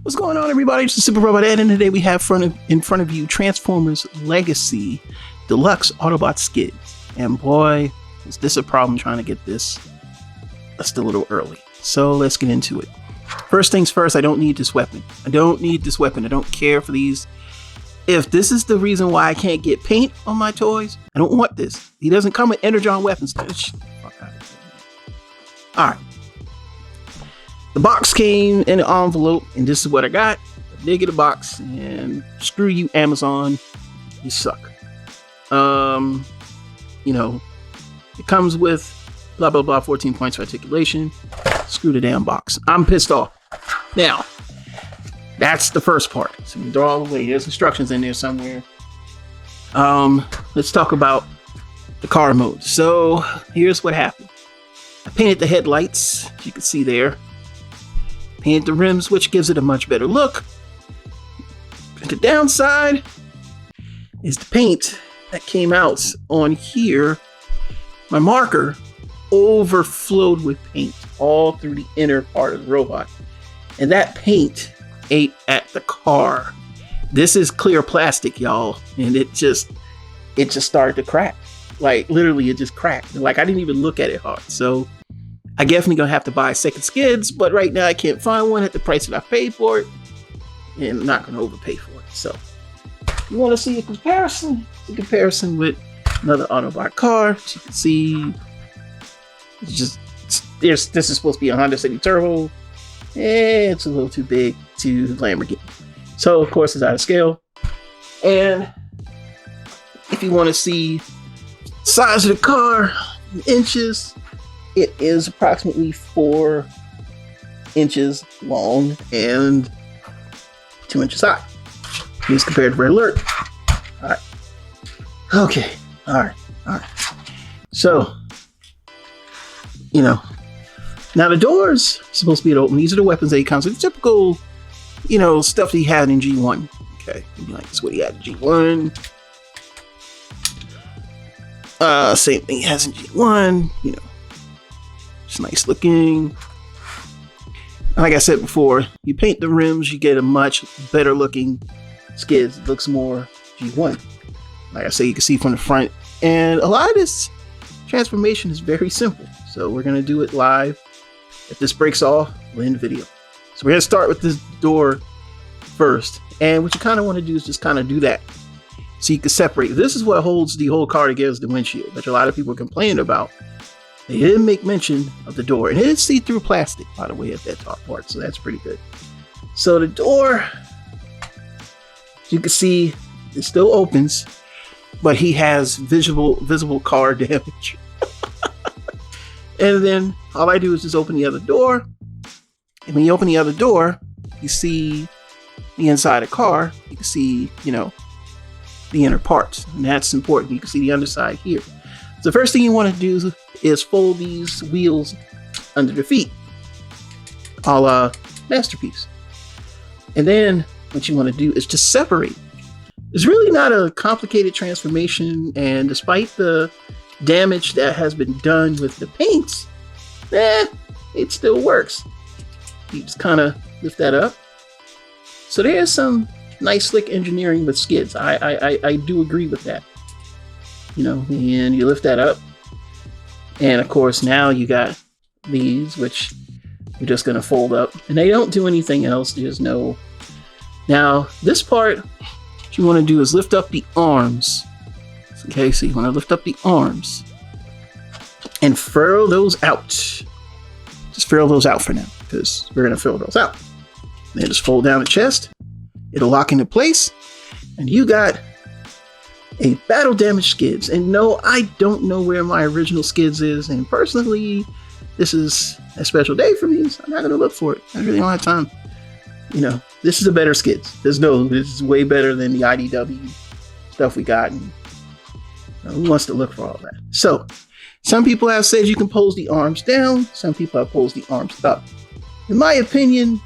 What's going on, everybody? It's the Super Robot Ed, and today we have in front of you Transformers Legacy Deluxe Autobot Skids. And boy, is this a problem trying to get this just a little early. So let's get into it. First things first, I don't need this weapon. I don't care for these. If this is the reason why I can't get paint on my toys, I don't want this. He doesn't come with Energon weapons. Alright. The box came in an envelope, and this is what I got. A negative box, and screw you, Amazon. You suck. You know, it comes with blah, blah, blah, 14 points for articulation. Screw the damn box. I'm pissed off. Now, that's the first part. So you throw all the way. There's instructions in there somewhere. Let's talk about the car mode. So here's what happened. I painted the headlights, as you can see there. Painted the rims, which gives it a much better look. The downside is the paint that came out on here. My marker overflowed with paint all through the inner part of the robot. And that paint ate at the car. This is clear plastic, y'all. And it just started to crack. Like, literally, it just cracked. Like, I didn't even look at it hard. So I definitely gonna have to buy second skids, but right now I can't find one at the price that I paid for it, and I'm not gonna overpay for it. So, you want to see a comparison? It's a comparison with another Autobot car. As you can see, this is supposed to be a Honda City Turbo. It's a little too big to Lamborghini. So, of course, it's out of scale. And if you want to see size of the car in inches, it is approximately 4 inches long and 2 inches high. This compared to Red Alert. All right. Okay. All right. So, you know, now the doors are supposed to be open. These are the weapons that he comes with. Typical, you know, stuff that he had in G1. Okay. Like, that's what he had in G1. Same thing he has in G1, you know. It's nice looking. Like I said before, you paint the rims, you get a much better looking skids. It looks more G1. Like I say, you can see from the front. And a lot of this transformation is very simple. So we're going to do it live. If this breaks off, we'll end the video. So we're going to start with this door first. And what you kind of want to do is just kind of do that. So you can separate. This is what holds the whole car together, is the windshield, which a lot of people are complaining about. They didn't make mention of the door. And it is see-through plastic, by the way, at that top part. So that's pretty good. So the door, as you can see, it still opens, but he has visible car damage. And then all I do is just open the other door. And when you open the other door, you see the inside of the car. You can see, you know, the inner parts. And that's important. You can see the underside here. So the first thing you want to do is fold these wheels under the feet, a la Masterpiece. And then what you want to do is just separate. It's really not a complicated transformation, and despite the damage that has been done with the paints, it still works. You just kind of lift that up. So there's some nice slick engineering with skids. I do agree with that. You know, and you lift that up. And of course, now you got these, which you're just going to fold up. And they don't do anything else. There's no... Now, this part, what you want to do is lift up the arms. Okay, so you want to lift up the arms. And furl those out. Just furl those out for now, because we're going to fill those out. Then just fold down the chest. It'll lock into place. And you got a battle damage skids. And no, I don't know where my original skids is. And personally, this is a special day for me, so I'm not going to look for it. I really don't have time. You know, this is a better skids. This is way better than the IDW stuff we got. And, you know, who wants to look for all that? So, some people have said you can pose the arms down. Some people have posed the arms up. In my opinion,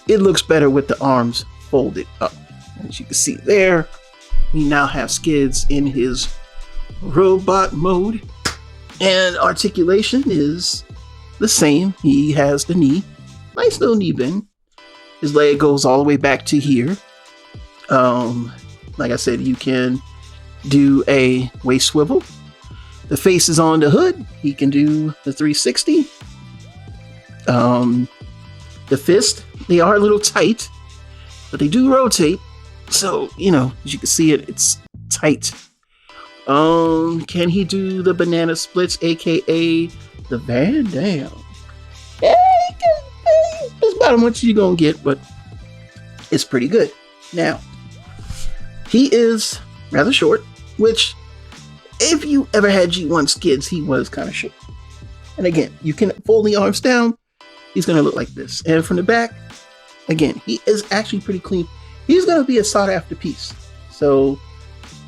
it looks better with the arms folded up. As you can see there, we now have skids in his robot mode, and articulation is the same. He has the knee, nice little knee bend. His leg goes all the way back to here. Like I said, you can do a waist swivel. The face is on the hood. He can do the 360. The fist, they are a little tight, but they do rotate. So, you know, as you can see it's tight. Can he do the banana splits, aka the Van Damme? Yeah, that's about how much you're gonna get, but it's pretty good. Now, he is rather short, which if you ever had G1 skids, he was kind of short. And again, you can fold the arms down, he's gonna look like this. And from the back, again, he is actually pretty clean. He's gonna be a sought after piece. So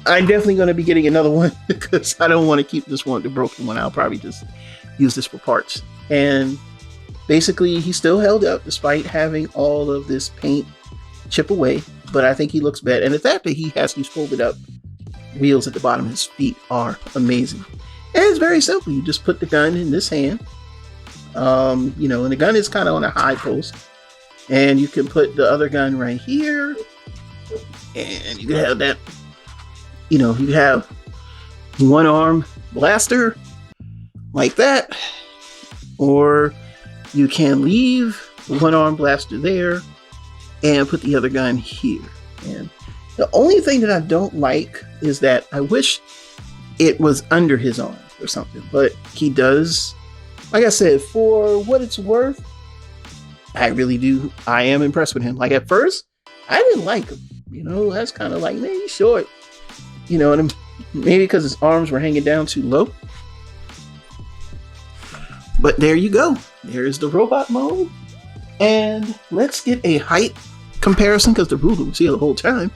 I'm definitely gonna be getting another one because I don't want to keep this one, the broken one. I'll probably just use this for parts. And basically, he still held up despite having all of this paint chip away. But I think he looks better. And the fact that he has these folded up wheels at the bottom of his feet are amazing. And it's very simple. You just put the gun in this hand. You know, and the gun is kind of on a high post. And you can put the other gun right here. And you can have that, you know, you have one arm blaster like that. Or you can leave one arm blaster there and put the other gun here. And the only thing that I don't like is that I wish it was under his arm or something, but he does. Like I said, for what it's worth, I am impressed with him. Like at first, I didn't like him. You know, that's kind of like, man, he's short. You know, and maybe because his arms were hanging down too low. But there you go. There's the robot mode. And let's get a height comparison because the ruler was here the whole time.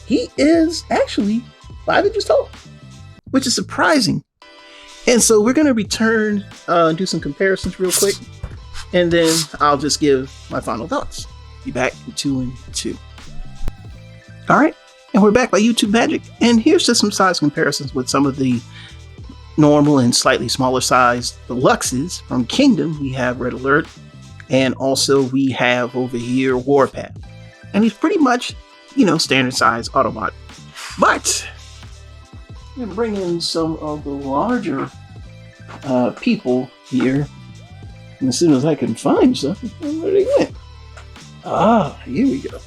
He is actually 5 inches tall, which is surprising. And so we're going to return and do some comparisons real quick. And then I'll just give my final thoughts. Be back in 2 and 2. All right. And we're back by YouTube Magic. And here's just some size comparisons with some of the normal and slightly smaller size deluxes from Kingdom. We have Red Alert. And also we have over here Warpath. And he's pretty much, you know, standard size Autobot. But I'm going to bring in some of the larger people here. And as soon as I can find something, where they went? Ah, here we go.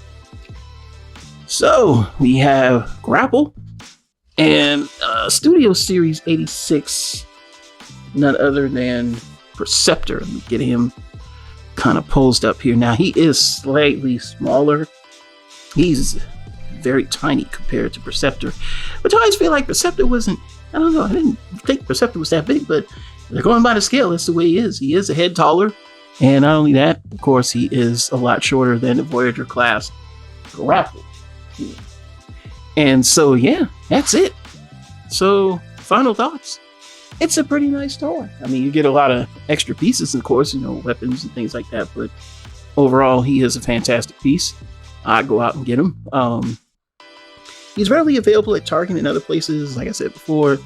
So we have Grapple and Studio Series 86, none other than Perceptor. Let me get him kind of posed up here. Now he is slightly smaller. He's very tiny compared to Perceptor, but I always feel like Perceptor wasn't, I don't know, I didn't think Perceptor was that big, but they're going by the scale. That's the way he is. He is a head taller, and not only that, of course, he is a lot shorter than the Voyager class Grapple. And so, yeah, that's it. So, final thoughts. It's a pretty nice toy. I mean, you get a lot of extra pieces, of course, you know, weapons and things like that, but overall, he is a fantastic piece. I'd go out and get him. He's readily available at Target and other places. Like I said before,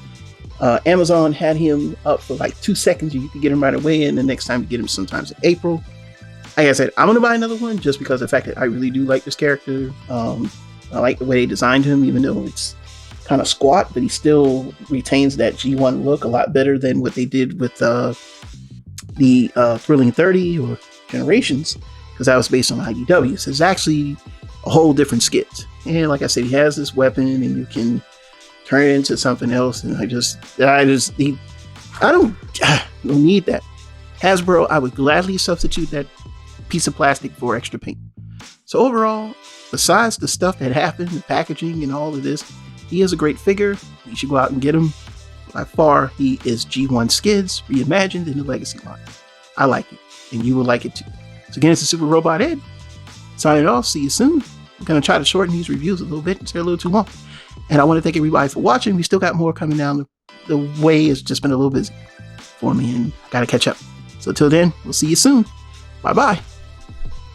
Amazon had him up for like 2 seconds. You could get him right away, and the next time you get him sometimes in April. Like I said, I'm going to buy another one just because of the fact that I really do like this character. I like the way they designed him, even though it's kind of squat, but he still retains that G1 look a lot better than what they did with the Thrilling 30 or Generations, because that was based on IDW. So it's actually a whole different skit. And like I said, he has this weapon and you can turn it into something else. And I don't need that. Hasbro, I would gladly substitute that piece of plastic for extra paint. So overall, besides the stuff that happened, the packaging and all of this, he is a great figure. You should go out and get him. By far, he is G1 Skids reimagined in the Legacy line. I like it, and you will like it too. So again, it's the Super Robot Ed. Signing off. See you soon. I'm going to try to shorten these reviews a little bit. It's a little too long. And I want to thank everybody for watching. We still got more coming down the way. It's just been a little busy for me, and I got to catch up. So till then, we'll see you soon. Bye-bye.